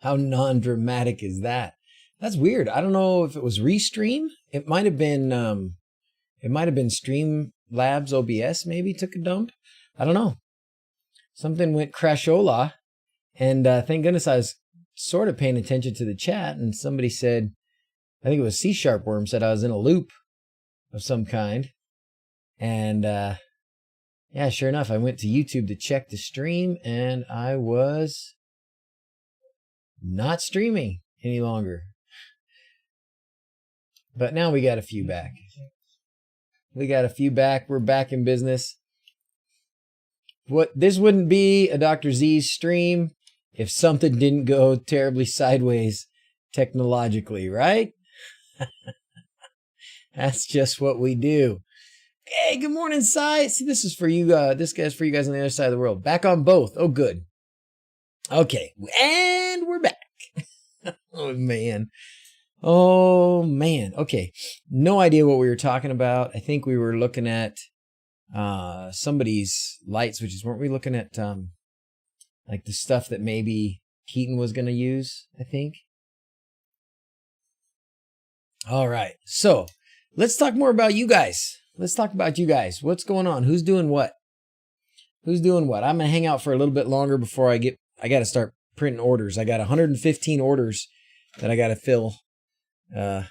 How non-dramatic is that? That's weird. I don't know if it was Restream. It might have been Streamlabs OBS maybe took a dump. I don't know. Something went crashola, and thank goodness I was sort of paying attention to the chat, and somebody said, I think it was C# Worm said I was in a loop of some kind. And yeah, sure enough, I went to YouTube to check the stream, and I was not streaming any longer. But now we got a few back. We're back in business. This wouldn't be a DrZzs stream if something didn't go terribly sideways technologically, right? That's just what we do. Hey, good morning, Cy. See, this is for you. This guy's for you guys on the other side of the world. Back on both. Oh, good. Okay, and we're back. Oh man. Okay. No idea what we were talking about. I think we were looking at somebody's light switches. Weren't we looking at like the stuff that maybe Keaton was going to use, I think? All right. So, let's talk more about you guys. What's going on? Who's doing what? I'm going to hang out for a little bit longer before I got to start printing orders. I got 115 orders that I got to fill that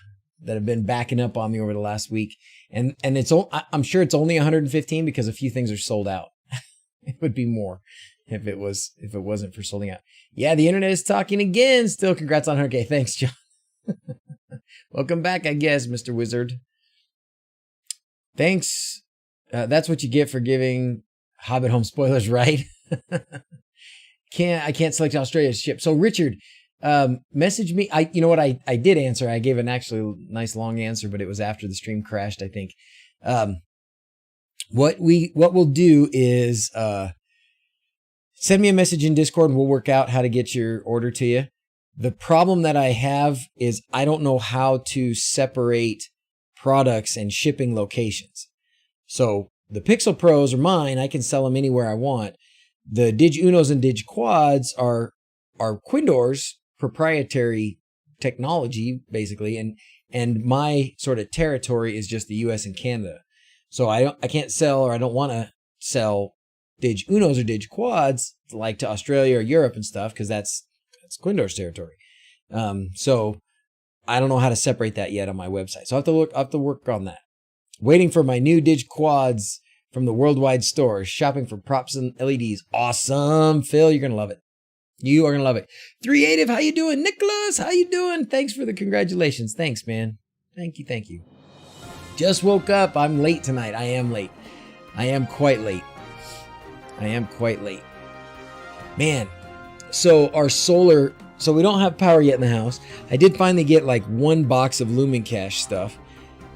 have been backing up on me over the last week. And I'm sure it's only 115 because a few things are sold out. It would be more if it wasn't for solding out. Yeah, the internet is talking again. Still, congrats on 100K. Thanks, John. Welcome back, I guess, Mr. Wizard. Thanks. That's what you get for giving Hobbit Home spoilers, right? I can't select Australia's ship. So Richard, message me. You know what? I did answer. I gave an actually nice long answer, but it was after the stream crashed, I think. What we'll do is send me a message in Discord and we'll work out how to get your order to you. The problem that I have is I don't know how to separate products and shipping locations. So the Pixel Pros are mine. I can sell them anywhere I want. The Dig Unos and Dig Quads are Quindor's proprietary technology, basically, and my sort of territory is just the US and Canada. So I can't sell, or I don't want to sell Dig Unos or Dig Quads like to Australia or Europe and stuff, because that's Quindor's territory. So I don't know how to separate that yet on my website. So I have to work on that. Waiting for my new Dig Quads from the worldwide store. Shopping for props and LEDs. Awesome. Phil, you're going to love it. You are going to love it. 3Ative, how you doing? Nicholas, how you doing? Thanks for the congratulations. Thanks, man. Thank you. Just woke up. I'm late tonight. I am late. I am quite late. Man, so our solar... So we don't have power yet in the house. I did finally get like one box of LumenCache stuff.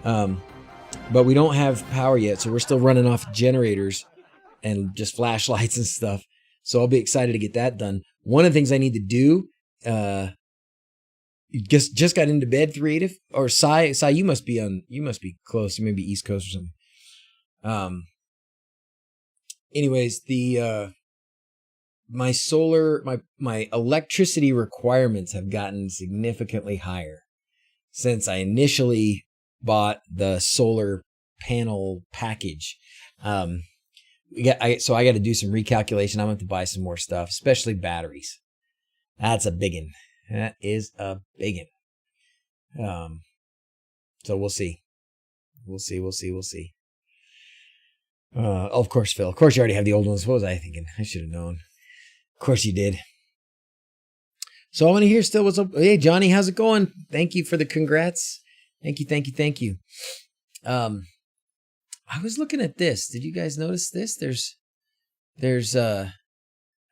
But we don't have power yet, so we're still running off generators and just flashlights and stuff. So I'll be excited to get that done. One of the things I need to do, just got into bed, 3Ative, or Cy, you must be close, you may be East Coast or something. Anyways, my solar, my electricity requirements have gotten significantly higher since I initially bought the solar panel package. So I got to do some recalculation. I'm going to have to buy some more stuff, especially batteries. That's a biggin. That is a biggin. So we'll see. We'll see. Of course, Phil. Of course, you already have the old ones. What was I thinking? I should have known. Of course you did. So I want to hear still what's up. Hey, Johnny, how's it going? Thank you for the congrats. Thank you. I was looking at this. Did you guys notice this? There's a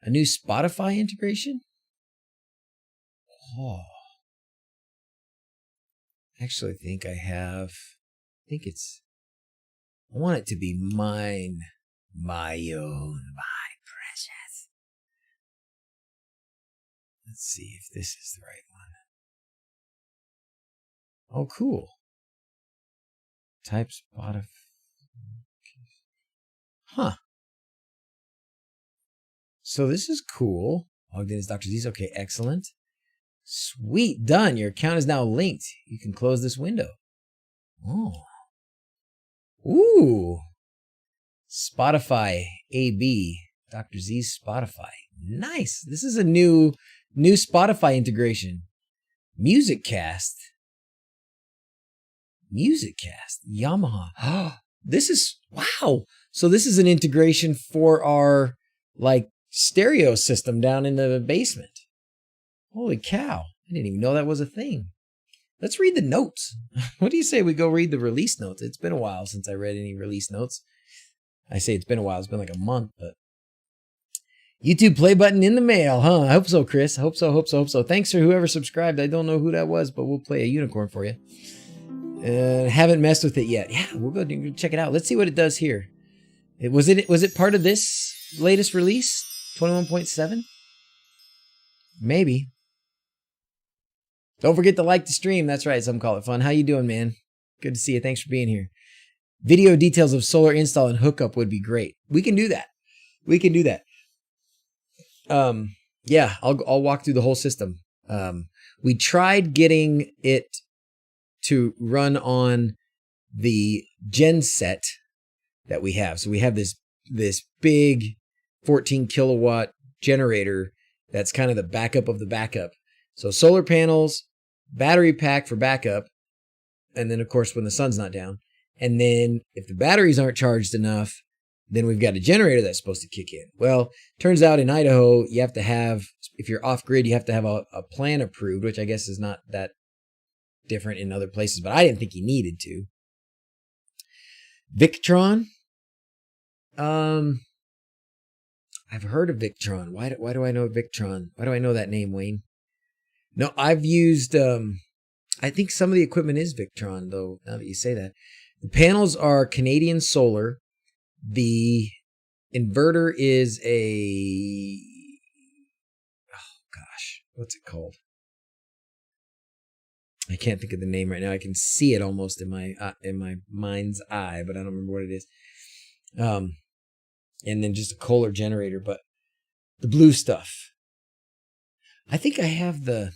new Spotify integration. Oh, actually, I want it to be mine, my own, my precious. Let's see if this is the right one. Oh, cool. Type Spotify. Huh. So this is cool. Logged in as DrZzs. Okay, excellent. Sweet, done. Your account is now linked. You can close this window. Oh. Ooh. Spotify AB. DrZzs Spotify. Nice. This is a new Spotify integration. Musiccast. Yamaha. This is, wow. So this is an integration for our like stereo system down in the basement. Holy cow. I didn't even know that was a thing. Let's read the notes. What do you say we go read the release notes? It's been a while since I read any release notes. I say it's been a while. It's been like a month, but YouTube play button in the mail, huh? I hope so, Chris. Hope so. Thanks for whoever subscribed. I don't know who that was, but we'll play a unicorn for you. Haven't messed with it yet. Yeah, we'll go check it out. Let's see what it does here. Was it part of this latest release? 21.7? Maybe. Don't forget to like the stream. That's right. Some call it fun. How you doing, man? Good to see you. Thanks for being here. Video details of solar install and hookup would be great. We can do that. Yeah, I'll walk through the whole system. We tried getting it to run on the gen set that we have. So we have this big 14 kilowatt generator that's kind of the backup of the backup. So solar panels, battery pack for backup, and then of course when the sun's not down. And then if the batteries aren't charged enough, then we've got a generator that's supposed to kick in. Well, turns out in Idaho, you have to have, if you're off grid, you have to have a plan approved, which I guess is not that different in other places, but I didn't think you needed to. Victron. I've heard of Victron. Why do I know Victron? Why do I know that name, Wayne? No, I've used, I think some of the equipment is Victron, though, now that you say that. The panels are Canadian Solar. The inverter is what's it called? I can't think of the name right now. I can see it almost in my mind's eye, but I don't remember what it is. And then just a Kohler generator, but the blue stuff. I think Victron,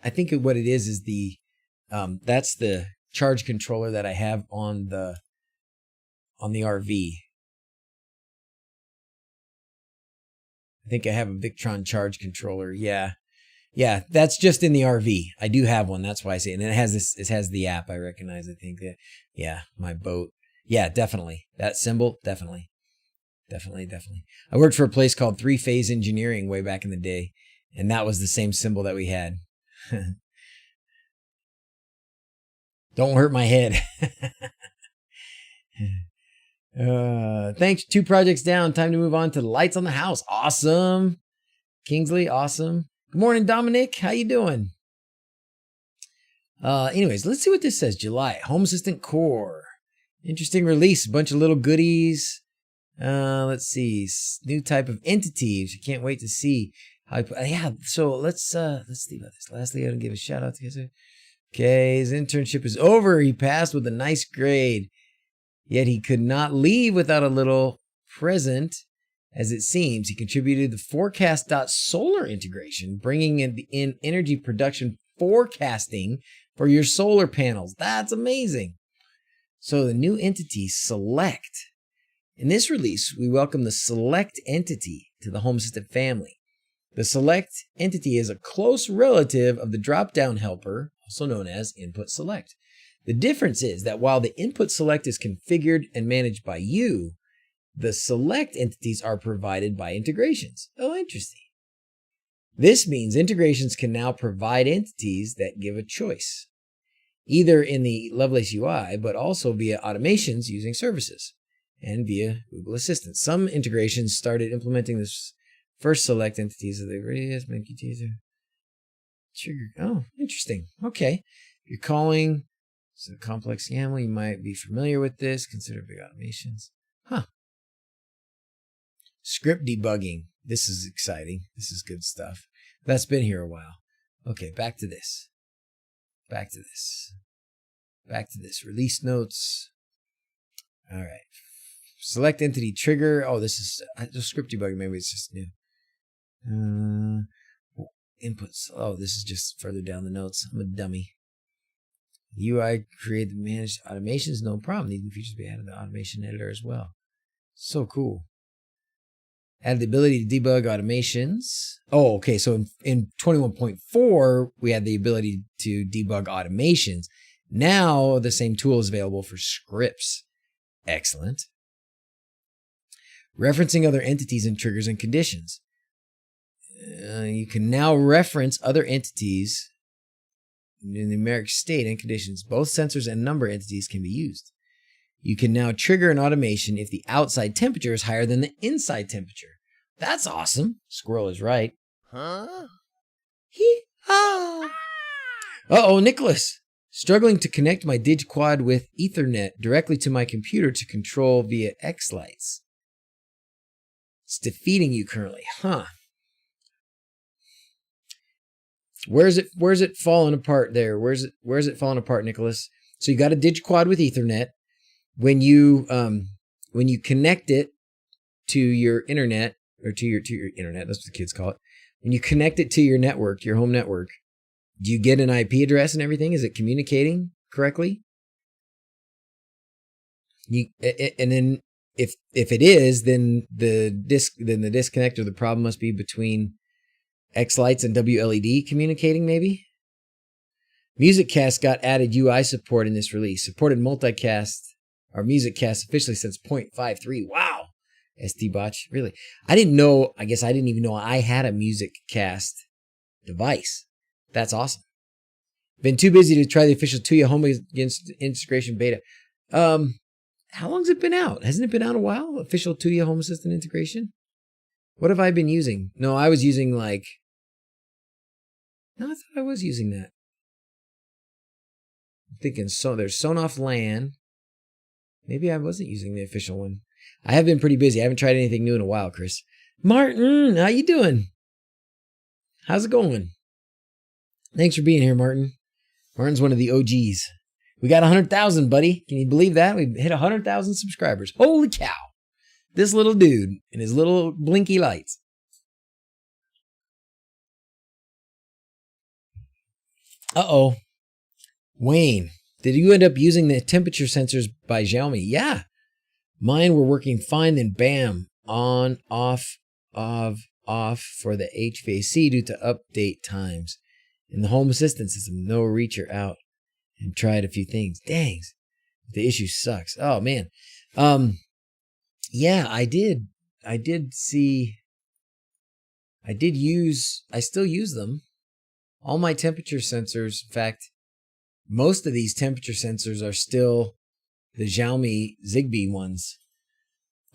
I think what it is the, that's the charge controller that I have on the RV. I think I have a Victron charge controller. Yeah. Yeah, that's just in the RV. I do have one. That's why I say it. And it has the app I recognize, I think. Yeah, my boat. Yeah, definitely. That symbol, definitely. I worked for a place called Three Phase Engineering way back in the day, and that was the same symbol that we had. Don't hurt my head. Thanks. 2 projects down. Time to move on to the lights on the house. Awesome. Kingsley, awesome. Good morning, Dominic. How you doing? Anyways, let's see what this says. July. Home Assistant Core. Interesting release. A bunch of little goodies. Let's see. New type of entities. I can't wait to see how. Yeah. So let's see about this. Lastly, I'm gonna give a shout out to you. Okay, his internship is over. He passed with a nice grade. Yet he could not leave without a little present. As it seems, he contributed the forecast.solar integration, bringing in energy production forecasting for your solar panels. That's amazing. So the new entity, Select. In this release, we welcome the Select entity to the Home Assistant family. The Select entity is a close relative of the drop-down helper, also known as Input Select. The difference is that while the Input Select is configured and managed by you, the Select entities are provided by integrations. Oh, interesting. This means integrations can now provide entities that give a choice, either in the Lovelace UI, but also via automations using services and via Google Assistant. Some integrations started implementing this first Select entities of the radius, make it easier. Trigger. Oh, interesting. Okay. If you're calling a complex YAML, you might be familiar with this. Consider big automations. Huh. Script debugging. This is exciting. This is good stuff. That's been here a while. Okay, back to this. Release notes. All right. Select entity trigger. Oh, this is just script debugging. Maybe it's just new. Inputs. Oh, this is just further down the notes. I'm a dummy. UI create the managed automations, no problem. These features be added to the automation editor as well. So cool. Add the ability to debug automations. Oh, okay. So in 21.4, we had the ability to debug automations. Now the same tool is available for scripts. Excellent. Referencing other entities and triggers and conditions. You can now reference other entities in the numeric state and conditions. Both sensors and number entities can be used. You can now trigger an automation if the outside temperature is higher than the inside temperature. That's awesome. Squirrel is right. Huh? Hee-haw. Uh-oh, Nicholas. Struggling to connect my DigQuad with Ethernet directly to my computer to control via X-Lights. It's defeating you currently, huh? Where's it falling apart there? Where's it falling apart, Nicholas? So you got a DigQuad with Ethernet. When you connect it to your internet, or to your internet, that's what the kids call it. When you connect it to your network, your home network, do you get an IP address and everything? Is it communicating correctly? And then if it is, then the disconnect or the problem must be between X-Lights and wLED communicating, maybe? MusicCast got added UI support in this release. Supported multicast or MusicCast officially since 0.53. Wow. ST-Botch, really? I didn't know, I guess I didn't even know I had a MusicCast device. That's awesome. Been too busy to try the official Tuya Home integration beta. How long's it been out? Hasn't it been out a while? Official Tuya Home Assistant integration? What have I been using? No, I was using no, I thought I was using that. I'm thinking, so there's Sonoff LAN. Maybe I wasn't using the official one. I have been pretty busy. I haven't tried anything new in a while, Chris. Martin, how you doing? How's it going? Thanks for being here, Martin. Martin's one of the OGs. We got 100,000, buddy. Can you believe that? We hit 100,000 subscribers. Holy cow. This little dude and his little blinky lights. Uh-oh. Wayne, did you end up using the temperature sensors by Xiaomi? Yeah. Mine were working fine, then bam, on, off for the HVAC due to update times. In the home assistant system, no reacher out. And tried a few things. Dang. The issue sucks. Oh, man. Yeah, I did use, I still use them. All my temperature sensors, in fact, most of these temperature sensors are still the Xiaomi Zigbee ones.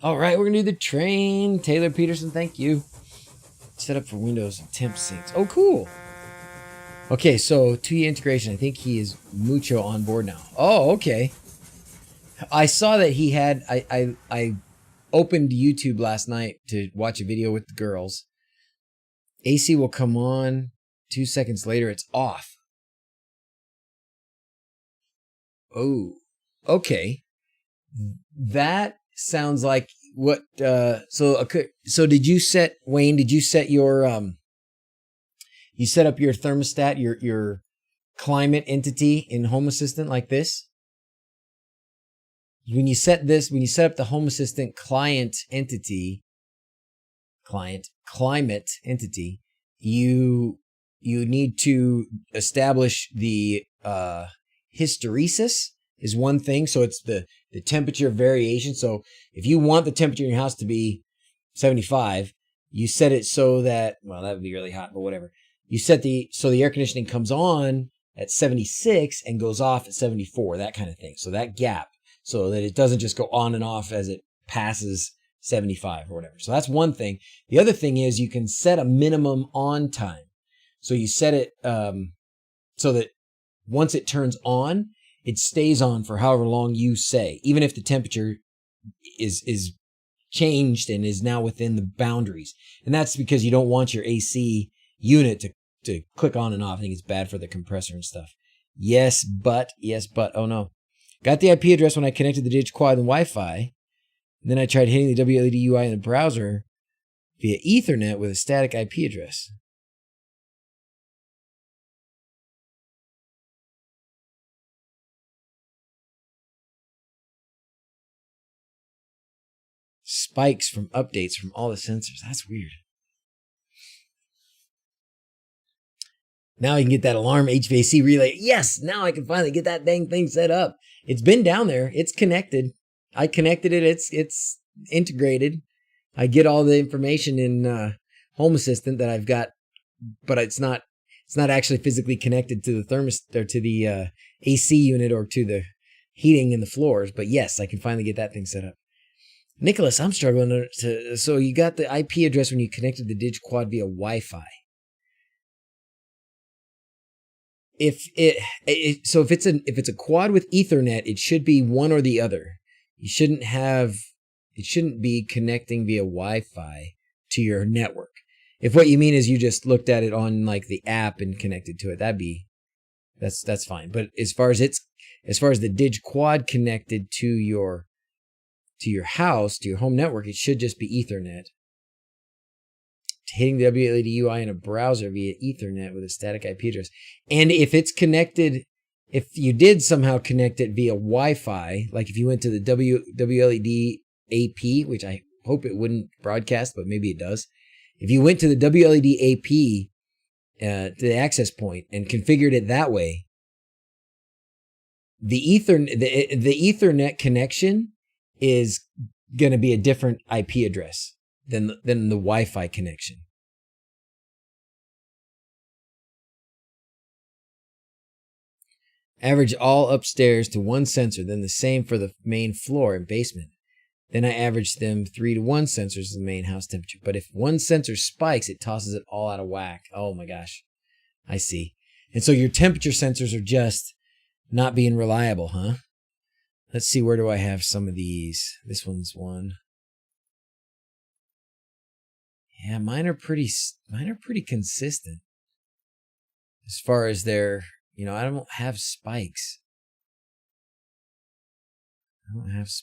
All right, we're going to do the train. Taylor Peterson, thank you. Set up for Windows and temp syncs. Oh, cool. Okay, so Tuya integration. I think he is mucho on board now. Oh, okay. I saw that he had, I opened YouTube last night to watch a video with the girls. AC will come on. 2 seconds later, it's off. Oh, okay. That sounds like what, so did you set, Wayne, did you set your, you set up your thermostat, your climate entity in Home Assistant like this? When you set up the Home Assistant climate entity, you need to establish the hysteresis is one thing. So it's the temperature variation. So if you want the temperature in your house to be 75, you set it so that, well, that would be really hot, but whatever. You set so the air conditioning comes on at 76 and goes off at 74, that kind of thing. So that gap, so that it doesn't just go on and off as it passes 75 or whatever. So that's one thing. The other thing is you can set a minimum on time. So you set it so that once it turns on, it stays on for however long you say, even if the temperature is changed and is now within the boundaries. And that's because you don't want your AC unit to click on and off. I think it's bad for the compressor and stuff. Yes, but, oh no. Got the IP address when I connected the DigQuad and Wi-Fi. And then I tried hitting the wLED UI in the browser. via Ethernet with a static IP address. Spikes from updates from all the sensors. That's weird. Now I can get that alarm HVAC relay. Yes, now I can finally get that dang thing set up. It's been down there. It's connected. I connected it. It's integrated. I get all the information in Home Assistant that I've got, but it's not actually physically connected to the thermostat or to the AC unit or to the heating in the floors. But yes, I can finally get that thing set up. Nicholas, I'm struggling to. So you got the IP address when you connected the DigQuad via Wi-Fi. If it's a quad with Ethernet, it should be one or the other. It shouldn't be connecting via Wi-Fi to your network. If what you mean is you just looked at it on like the app and connected to it, that's fine. But as far as the DigQuad connected to your house, to your home network, it should just be Ethernet. Hitting the wLED UI in a browser via Ethernet with a static IP address. And if it's connected, if you did somehow connect it via Wi-Fi, like if you went to the wLED AP, which I hope it wouldn't broadcast, but maybe it does. If you went to the wLED AP, to the access point and configured it that way, the Ethernet connection is going to be a different IP address than the Wi-Fi connection. Average all upstairs to one sensor, then the same for the main floor and basement. Then I average them 3-to-1 sensors as the main house temperature. But if one sensor spikes, it tosses it all out of whack. Oh my gosh. I see. And so your temperature sensors are just not being reliable, huh? Let's see, where do I have some of these? This one's one. Yeah, mine are pretty consistent. As far as their, I don't have spikes. That one has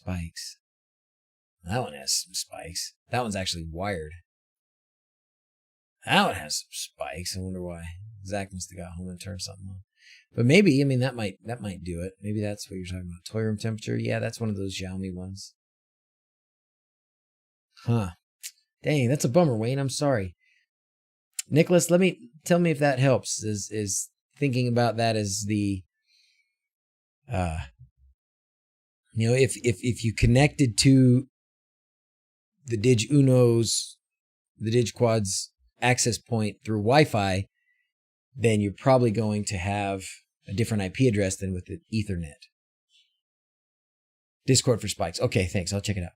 some spikes. That one's actually wired. That one has some spikes. I wonder why. Zach must have got home and turned something on. But maybe, that might do it. Maybe that's what you're talking about. Toy room temperature. Yeah, that's one of those Xiaomi ones. Huh. Dang, that's a bummer, Wayne. I'm sorry. Nicholas, tell me if that helps. Is thinking about that as the, if you connected to the DigQuad's access point through Wi-Fi, then you're probably going to have a different IP address than with the Ethernet. Discord for spikes. Okay, thanks. I'll check it out.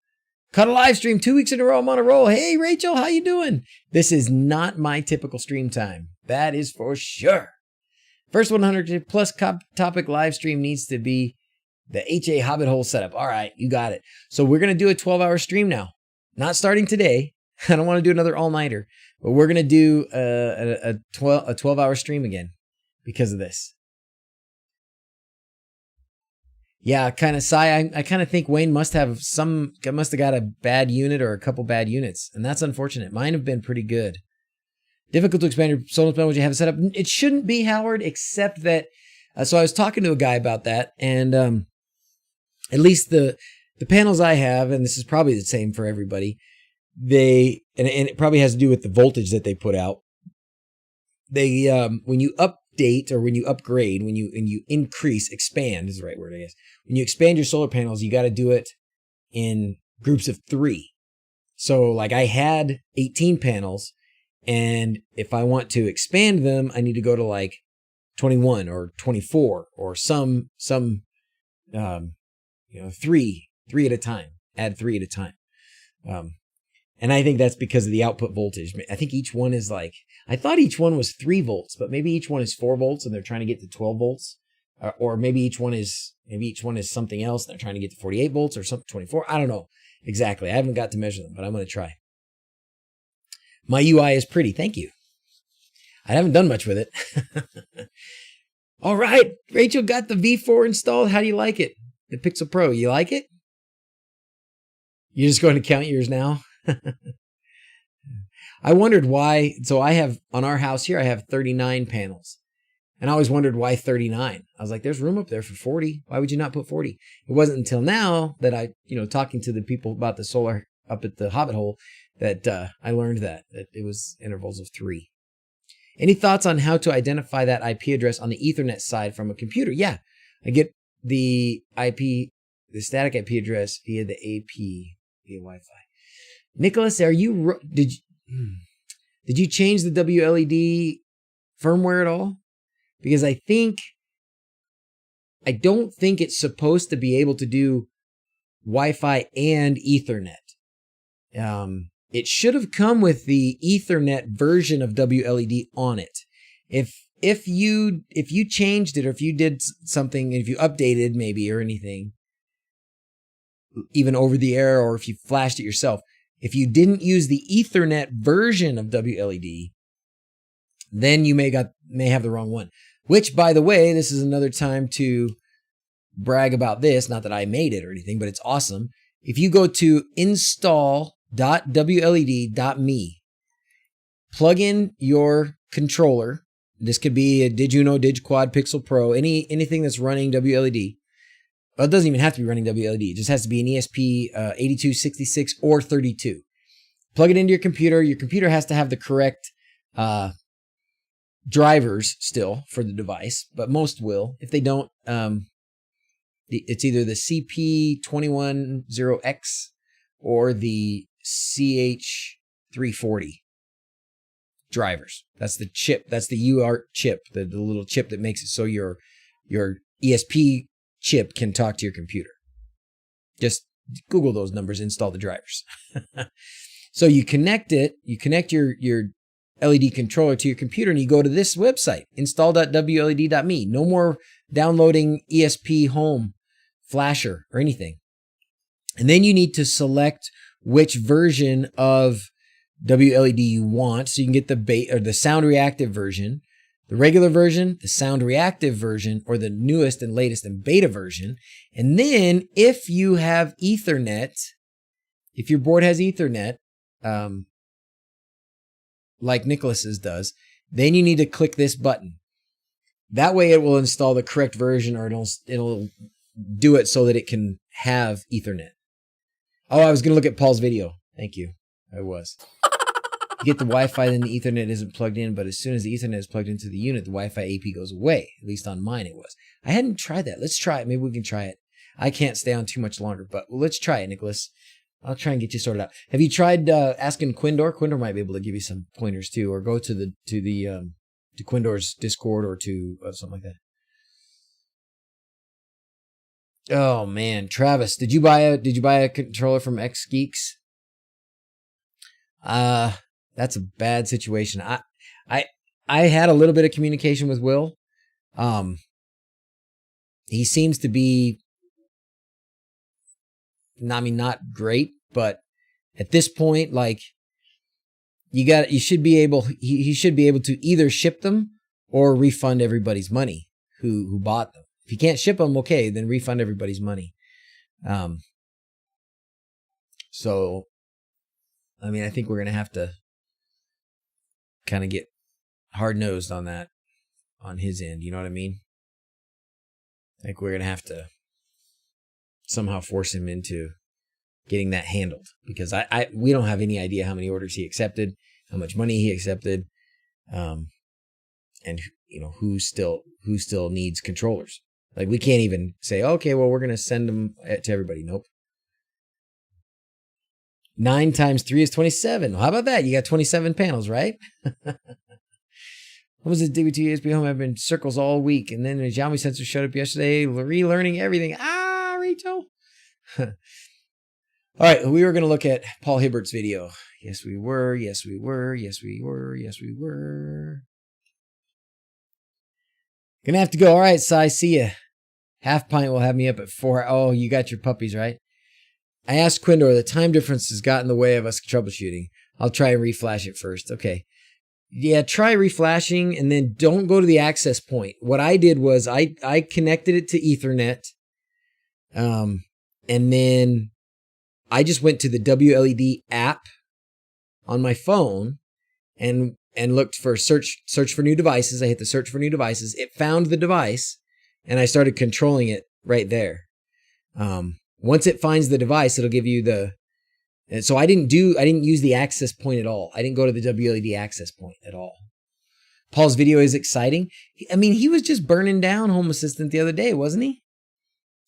Cut a live stream 2 weeks in a row. I'm on a roll. Hey, Rachel, how you doing? This is not my typical stream time. That is for sure. First 100 plus topic live stream needs to be the HA Hobbit Hole setup. All right, you got it. So we're going to do a 12-hour stream now. Not starting today. I don't want to do another all-nighter. But we're going to do a 12-hour stream again because of this. Yeah, kind of, Sai. I kind of think Wayne must have got a bad unit or a couple bad units, and that's unfortunate. Mine have been pretty good. Difficult to expand your solar panel when you have it set up. It shouldn't be, Howard, except that. So I was talking to a guy about that, and at least the panels I have, and this is probably the same for everybody. And it probably has to do with the voltage that they put out. They when you update or when you upgrade, when you expand is the right word, I guess. When you expand your solar panels, you got to do it in groups of 3. So like I had 18 panels, and if I want to expand them, I need to go to like 21 or 24 or some 3 at a time. Add 3 at a time. And I think that's because of the output voltage. I think each one is I thought each one was 3 volts, but maybe each one is 4 volts and they're trying to get to 12 volts. Or maybe each one is something else and they're trying to get to 48 volts or something, 24. I don't know exactly. I haven't got to measure them, but I'm going to try. My UI is pretty. Thank you. I haven't done much with it. All right. Rachel got the V4 installed. How do you like it? The Pixel Pro. You like it? You're just going to count yours now? I wondered why. So I have, on our house here, I have 39 panels. And I always wondered why 39. I was like, there's room up there for 40. Why would you not put 40? It wasn't until now that I, talking to the people about the solar up at the Hobbit Hole, that I learned that it was intervals of 3. Any thoughts on how to identify that IP address on the Ethernet side from a computer? Yeah, I get the static IP address via the AP, via Wi-Fi. Nicholas, did you change the wLED firmware at all? Because I don't think it's supposed to be able to do Wi-Fi and Ethernet. It should have come with the Ethernet version of wLED on it. If you changed it, or if you did something, if you updated maybe or anything, even over the air, or if you flashed it yourself, if you didn't use the Ethernet version of wLED, then you may have the wrong one. Which, by the way, this is another time to brag about this. Not that I made it or anything, but it's awesome. If you go to install.wled.me, plug in your controller. This could be a DigUno, DigQuad, Pixel Pro, anything that's running wLED. Well, it doesn't even have to be running wLED. It just has to be an ESP 82, 66, or 32. Plug it into your computer. Your computer has to have the correct drivers still for the device, but most will. If they don't, it's either the CP210X or the CH340 drivers. That's the chip. That's the UART chip, the little chip that makes it so your ESP chip can talk to your computer. Just Google those numbers, install the drivers. So you connect your LED controller to your computer, and you go to this website, install.wled.me. No more downloading ESP Home Flasher or anything. And then you need to select which version of wLED you want. So you can get the sound reactive version, the regular version, the sound reactive version, or the newest and latest and beta version. And then if you have Ethernet, if your board has Ethernet, like Nicholas's does, then you need to click this button. That way it will install the correct version, or it'll do it so that it can have Ethernet. Oh, I was going to look at Paul's video. Thank you. I was. You get the Wi-Fi, then the Ethernet isn't plugged in, but as soon as the Ethernet is plugged into the unit, the Wi-Fi AP goes away. At least on mine it was. I hadn't tried that. Let's try it. Maybe we can try it. I can't stay on too much longer, but let's try it, Nicholas. I'll try and get you sorted out. Have you tried asking Quindor? Quindor might be able to give you some pointers too, or go to Quindor's Discord, or to something like that. Oh man, Travis, did you buy a controller from X Geeks? That's a bad situation. I had a little bit of communication with Will. He seems to be, not great, but at this point, like, he should be able to either ship them or refund everybody's money who bought them. If you can't ship them, okay, then refund everybody's money. So, I think we're going to have to kind of get hard-nosed on that on his end. You know what I mean? I think we're going to have to somehow force him into getting that handled, because we don't have any idea how many orders he accepted, how much money he accepted, and who still needs controllers. Like, we can't even say, okay, well, we're going to send them to everybody. Nope. 9 times 3 is 27. Well, how about that? You got 27 panels, right? What was it? DB2 USB Home? I've been in circles all week, and then the Xiaomi sensor showed up yesterday, relearning everything. Rachel. All right, we were going to look at Paul Hibbert's video. Yes, we were. Yes, we were. Yes, we were. Yes, we were. Gonna have to go. All right, Si, see ya. Half Pint will have me up at 4. Oh, you got your puppies, right? I asked Quindor, the time difference has got in the way of us troubleshooting. I'll try and reflash it first. Okay. Yeah, try reflashing, and then don't go to the access point. What I did was I connected it to Ethernet, and then I just went to the wLED app on my phone, and looked for search for new devices. I hit the search for new devices. It found the device, and I started controlling it right there. Once it finds the device, it'll give you the. And so I didn't use the access point at all. I didn't go to the wLED access point at all. Paul's video is exciting. I mean, he was just burning down Home Assistant the other day, wasn't he?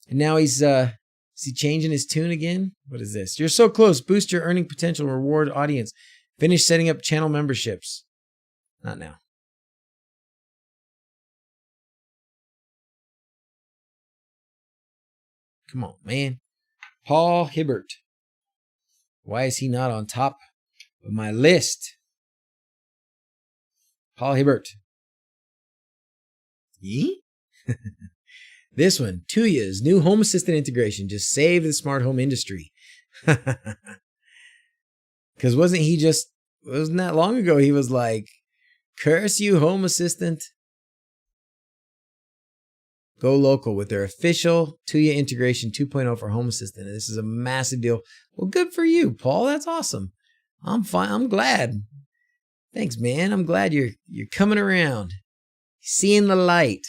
And now is he changing his tune again? What is this? You're so close. Boost your earning potential. Reward audience. Finish setting up channel memberships. Not now. Come on, man. Paul Hibbert. Why is he not on top of my list? Paul Hibbert. Yee? This one, Tuya's new home assistant integration just saved the smart home industry. Because wasn't that long ago, he was like, curse you, home assistant. Go local with their official Tuya integration 2.0 for home assistant. And this is a massive deal. Well, good for you, Paul. That's awesome. I'm fine. I'm glad. Thanks, man. I'm glad you're coming around. Seeing the light.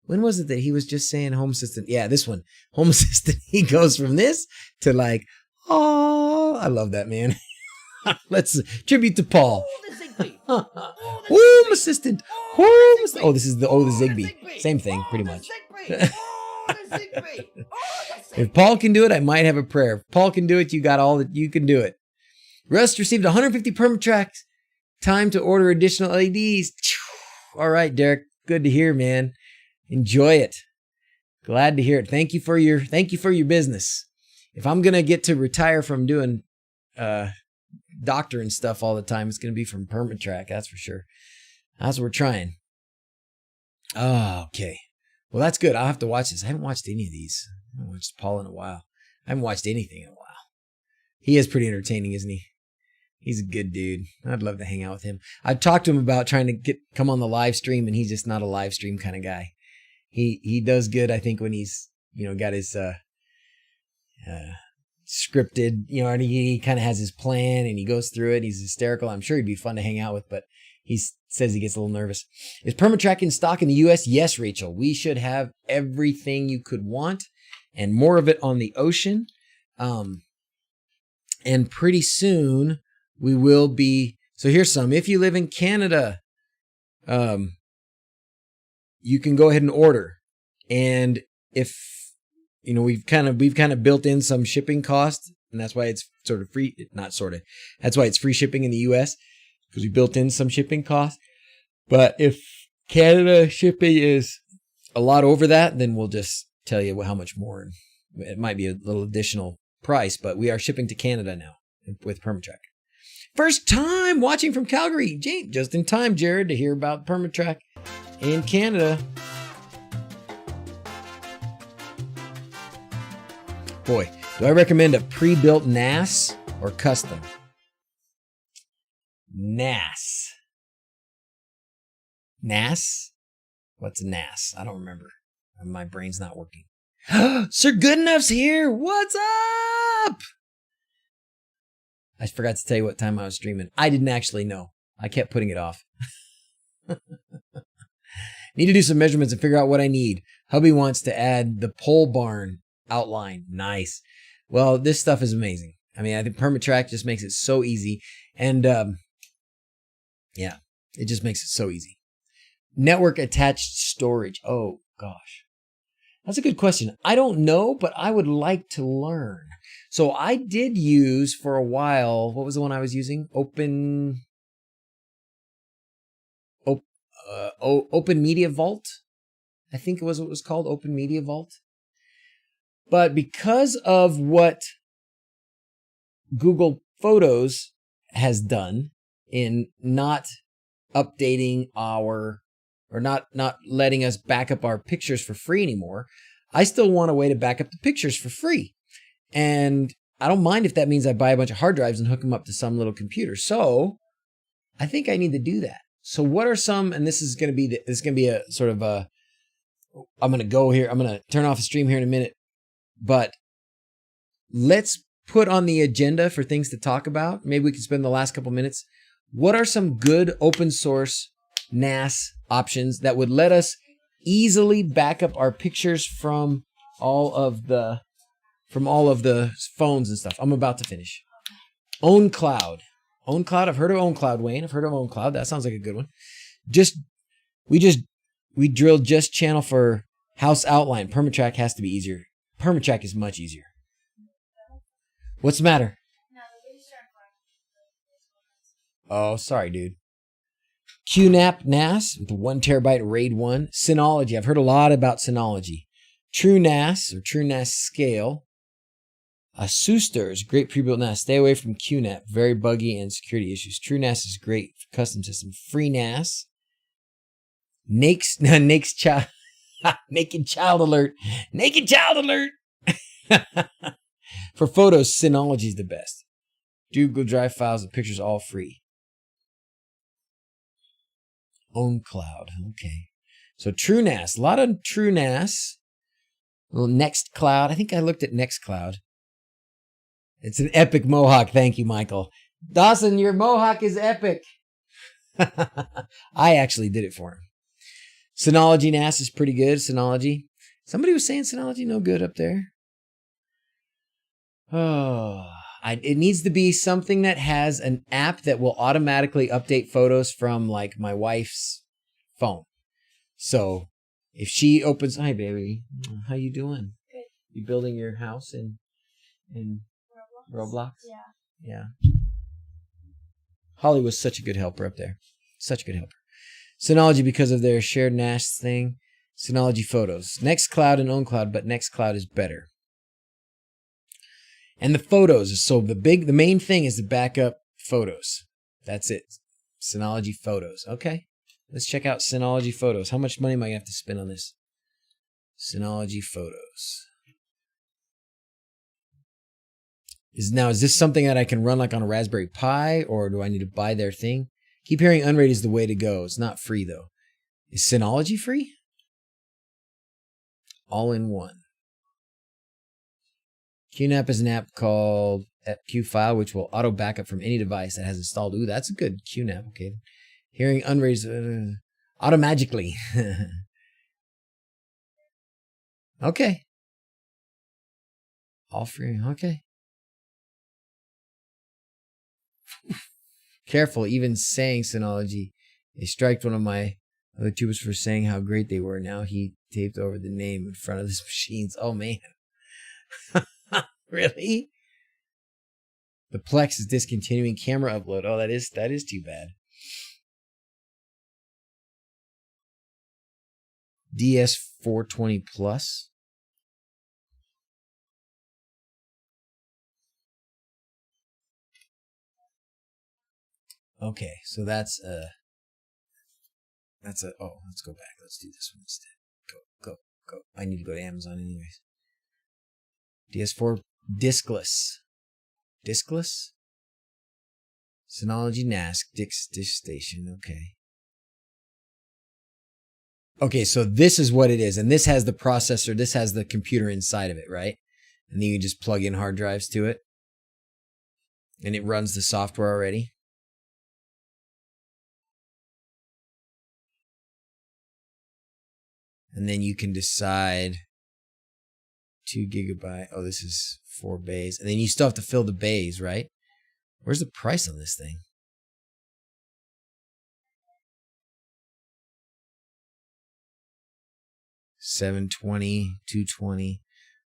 When was it that he was just saying home assistant? Yeah, this one. Home assistant. He goes from this to like, oh, I love that, man. Let's tribute to Paul. Home assistant. Oh, this is the Zigbee. Same thing, pretty much. If Paul can do it, I might have a prayer. If Paul can do it, you got all that. You can do it. Rust received 150 Permatrack. Time to order additional LEDs. All right, Derek. Good to hear, man. Enjoy it. Glad to hear it. Thank you for your business. If I'm gonna get to retire from doing doctor and stuff all the time, it's gonna be from Permatrack. That's for sure. That's what we're trying. Oh, okay. Well, that's good. I'll have to watch this. I haven't watched any of these. I haven't watched Paul in a while. I haven't watched anything in a while. He is pretty entertaining, isn't he? He's a good dude. I'd love to hang out with him. I've talked to him about trying to come on the live stream, and he's just not a live stream kind of guy. He does good, I think, when he's, got his scripted, and he kind of has his plan and he goes through it. He's hysterical. I'm sure he'd be fun to hang out with, but he says he gets a little nervous. Is Permatrack in stock in the U.S.? Yes, Rachel. We should have everything you could want and more of it on the ocean. And pretty soon we will be. So here's some. If you live in Canada, you can go ahead and order. And if, we've kind of built in some shipping costs, and that's why it's sort of free. That's why it's free shipping in the US, because we built in some shipping costs. But if Canada shipping is a lot over that, then we'll just tell you how much more. It might be a little additional price, but we are shipping to Canada now with Permatrack. First time watching from Calgary. Just in time, Jared, to hear about Permatrack in Canada. Boy, do I recommend a pre-built NAS or custom? NAS. NAS? What's a NAS? I don't remember. My brain's not working. Sir Goodenough's here. What's up? I forgot to tell you what time I was streaming. I didn't actually know. I kept putting it off. Need to do some measurements and figure out what I need. Hubby wants to add the pole barn outline. Nice. Well, this stuff is amazing. I mean, I think Permatrack just makes it so easy. And yeah, it just makes it so easy. Network attached storage. Oh, gosh. That's a good question. I don't know, but I would like to learn. So I did use for a while, what was the one I was using? Open Media Vault. I think it was what it was called, Open Media Vault. But because of what Google Photos has done in not updating not letting us back up our pictures for free anymore, I still want a way to back up the pictures for free. And I don't mind if that means I buy a bunch of hard drives and hook them up to some little computer. So I think I need to do that. So what are some, and this is going to be a sort of a, I'm going to go here. I'm going to turn off the stream here in a minute, but let's put on the agenda for things to talk about. Maybe we can spend the last couple minutes. what are some good open source NAS options that would let us easily back up our pictures from all of the phones and stuff. I'm about to finish. OwnCloud. OwnCloud. I've heard of OwnCloud, Wayne. I've heard of OwnCloud. That sounds like a good one. We drilled just channel for house outline. Permatrack has to be easier. Permatrack is much easier. What's the matter? Oh, sorry, dude. QNAP NAS with the 1 terabyte RAID 1. Synology. I've heard a lot about Synology. TrueNAS or TrueNAS Scale. Asustor's great pre-built NAS. Stay away from QNAP. Very buggy and security issues. TrueNAS is great for custom system. FreeNAS. Naked Child. Naked Child Alert. Naked Child Alert. For photos, Synology is the best. Google Drive files and pictures all free. OwnCloud. Okay. So TrueNAS. A lot of TrueNAS. Well, Nextcloud. I think I looked at Nextcloud. It's an epic mohawk. Thank you, Michael. Dawson, your mohawk is epic. I actually did it for him. Synology NAS is pretty good. Synology. Somebody was saying Synology no good up there. Oh, it needs to be something that has an app that will automatically update photos from like my wife's phone. So if she opens, hi baby, how you doing? Good. You building your house in Roblox? Yeah. Holly was such a good helper up there. Such a good helper. Synology because of their shared NAS thing. Synology photos. Nextcloud and OwnCloud, but Nextcloud is better. And the photos. So the main thing is to back up photos. That's it. Synology photos. Okay. Let's check out Synology photos. How much money am I going to have to spend on this? Synology photos. Is this something that I can run like on a Raspberry Pi, or do I need to buy their thing? Keep hearing Unrated is the way to go. It's not free though. Is Synology free? All in one. QNAP is an app called QFile, which will auto backup from any device that has installed. Ooh, that's a good QNAP. Okay. Hearing Unrated automagically. Okay. All free. Okay. Careful, even saying Synology. They striked one of my other tubers for saying how great they were. Now he taped over the name in front of his machines. Oh, man. Really? The Plex is discontinuing camera upload. Oh, that is too bad. DS420 Plus. Okay, so that's oh, let's go back. Let's do this one instead. Go. I need to go to Amazon anyways. DS4 diskless. Synology NAS disk station. Okay, so this is what it is, and this has the processor. This has the computer inside of it, right? And then you just plug in hard drives to it, and it runs the software already. And then you can decide 2 gigabyte. Oh, this is 4 bays. And then you still have to fill the bays, right? Where's the price on this thing? $720, $220.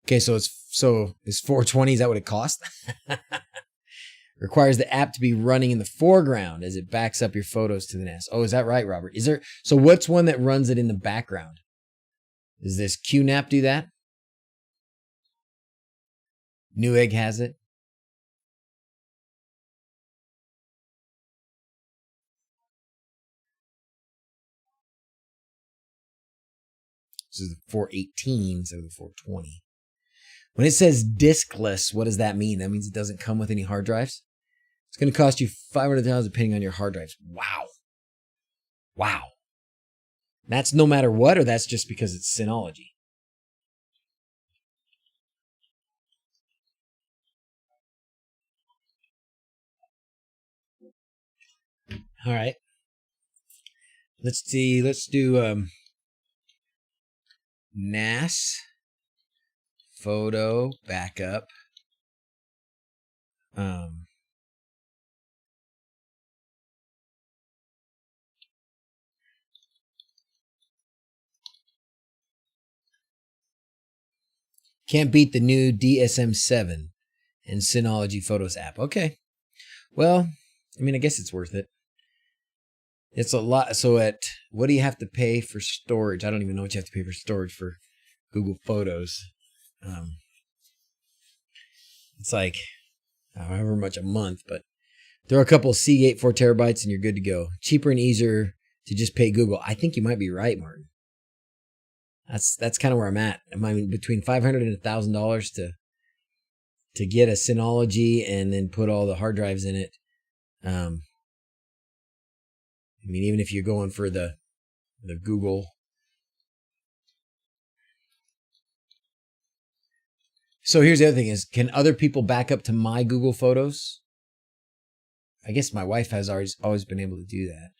Okay, so it's 420. Is that what it costs? Requires the app to be running in the foreground as it backs up your photos to the NAS. Oh, is that right, Robert? So what's one that runs it in the background? Does this QNAP do that? Newegg has it. This is the 418 instead of the 420. When it says diskless, what does that mean? That means it doesn't come with any hard drives? It's going to cost you $500,000 depending on your hard drives. Wow. That's no matter what, or that's just because it's Synology? All right. Let's see. Let's do NAS photo backup. Can't beat the new DSM-7 and Synology Photos app. Okay. Well, I mean, I guess it's worth it. It's a lot. So what do you have to pay for storage? I don't even know what you have to pay for storage for Google Photos. It's like however much a month, but throw a couple of Seagate 4 terabytes and you're good to go. Cheaper and easier to just pay Google. I think you might be right, Martin. That's kind of where I'm at. I mean, between $500 and $1,000 to get a Synology and then put all the hard drives in it. I mean, even if you're going for the Google. So here's the other thing is, can other people back up to my Google Photos? I guess my wife has always been able to do that.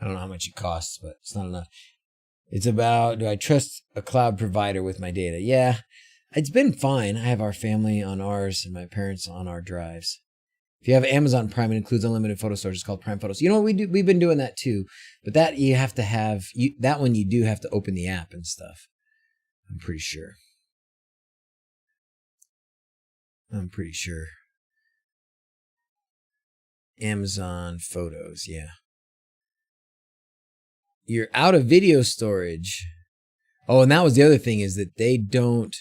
I don't know how much it costs, but it's not enough. It's about, do I trust a cloud provider with my data? Yeah, it's been fine. I have our family on ours and my parents on our drives. If you have Amazon Prime, it includes unlimited photo storage. It's called Prime Photos. You know what we do? We've been doing that too, but that you have to have that one. You do have to open the app and stuff. I'm pretty sure. Amazon Photos, yeah. You're out of video storage. Oh, and that was the other thing is that they don't.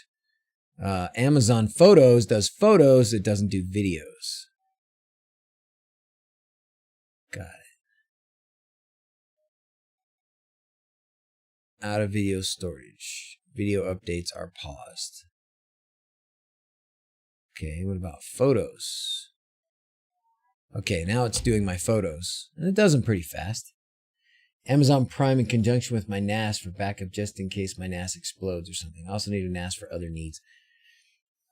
Amazon Photos does photos. It doesn't do videos. Got it. Out of video storage. Video updates are paused. Okay, what about photos? Okay, now it's doing my photos. And it does them pretty fast. Amazon Prime in conjunction with my NAS for backup just in case my NAS explodes or something. I also need a NAS for other needs.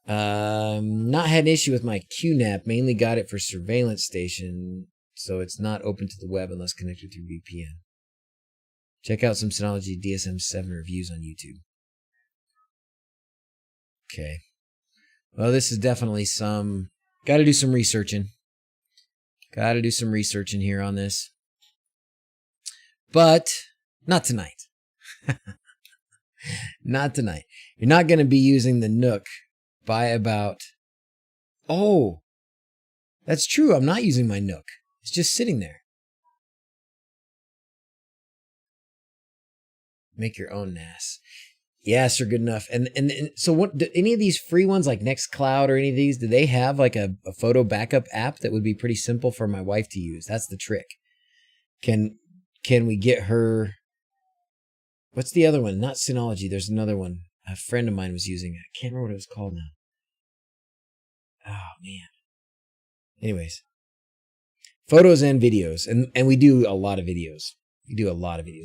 Not had an issue with my QNAP. Mainly got it for surveillance station, so it's not open to the web unless connected through VPN. Check out some Synology DSM-7 reviews on YouTube. Okay. Well, this is definitely some... Got to do some researching. Here on this. But not tonight. Not tonight. You're not going to be using the Nook by about... Oh, that's true. I'm not using my Nook. It's just sitting there. Make your own NAS. Yes, are good enough. And so what? Do any of these free ones like Nextcloud or any of these, do they have like a photo backup app that would be pretty simple for my wife to use? That's the trick. Can we get her? What's the other one? Not Synology. There's another one. A friend of mine was using it. I can't remember what it was called now. Oh man. Anyways, photos and videos, and we do a lot of videos.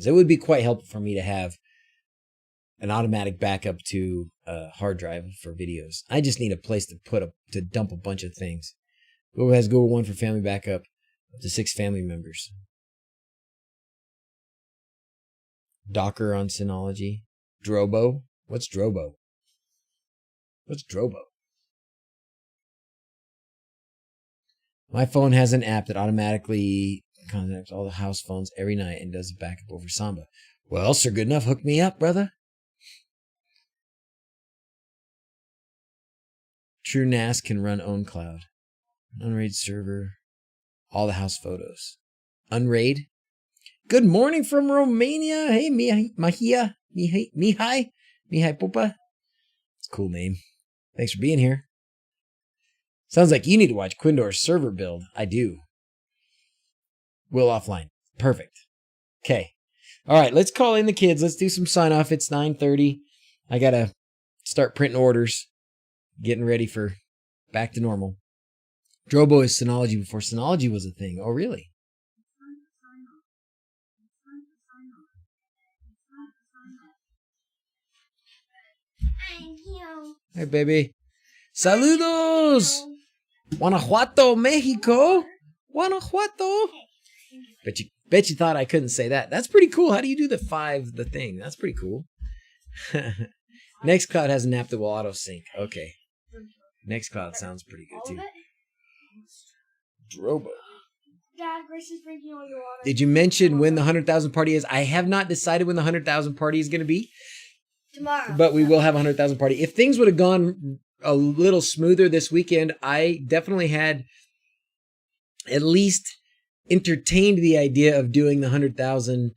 It would be quite helpful for me to have an automatic backup to a hard drive for videos. I just need a place to dump a bunch of things. Google has Google One for family backup up to 6 family members. Docker on Synology. Drobo. What's Drobo? My phone has an app that automatically contacts all the house phones every night and does a backup over Samba. Well, sir, good enough. Hook me up, brother. True NAS can run own cloud. Unraid server. All the house photos. Unraid. Good morning from Romania. Hey, Mihai Pupa. It's a cool name. Thanks for being here. Sounds like you need to watch Quindor's server build. I do. Will offline. Perfect. Okay. All right, let's call in the kids. Let's do some sign off. It's 9:30. I got to start printing orders, getting ready for back to normal. Drobo is Synology before Synology was a thing. Oh, really? Hey, baby. Saludos! Guanajuato, Mexico! Guanajuato! Bet you thought I couldn't say that. That's pretty cool. How do you do the thing? That's pretty cool. Nextcloud has an app that will auto sync. Okay. Nextcloud sounds pretty good too. Drobo. Dad, Grace is drinking all your water. Did you mention when the 100,000 party is? I have not decided when the 100,000 party is going to be. Tomorrow. But we will have a 100,000 party. If things would have gone a little smoother this weekend, I definitely had at least entertained the idea of doing the 100,000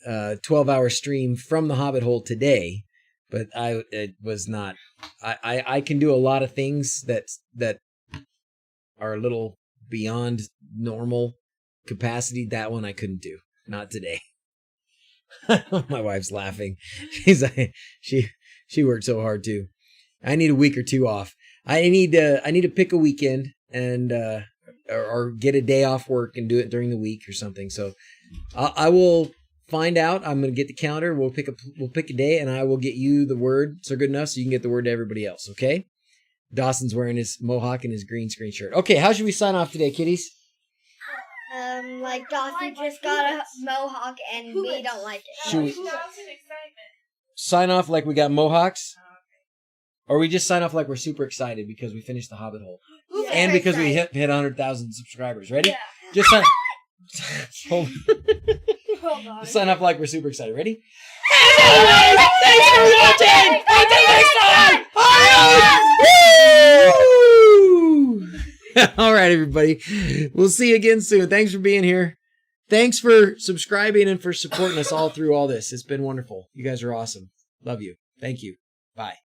12-hour stream from the Hobbit Hole today. But it was not. I can do a lot of things that are a little beyond normal capacity. That one I couldn't do. Not today. My wife's laughing. She's like, she worked so hard too. I need a week or two off. I need to pick a weekend and or get a day off work and do it during the week or something. So I will find out. I'm gonna get the calendar. We'll pick a day, and I will get you the word. So good enough so you can get the word to everybody else. Okay. Dawson's wearing his mohawk and his green screen shirt. Okay, how should we sign off today, kiddies? Like Dawson just got a mohawk and we don't like it. Should we sign off like we got mohawks? Or we just sign off like we're super excited because we finished the Hobbit Hole. Yeah. And because we hit 100,000 subscribers. Ready? Yeah. Just sign Hold on. just sign off like we're super excited. Ready? As always, thanks for watching! Until next time! Woo! All right, everybody. We'll see you again soon. Thanks for being here. Thanks for subscribing and for supporting us all through all this. It's been wonderful. You guys are awesome. Love you. Thank you. Bye.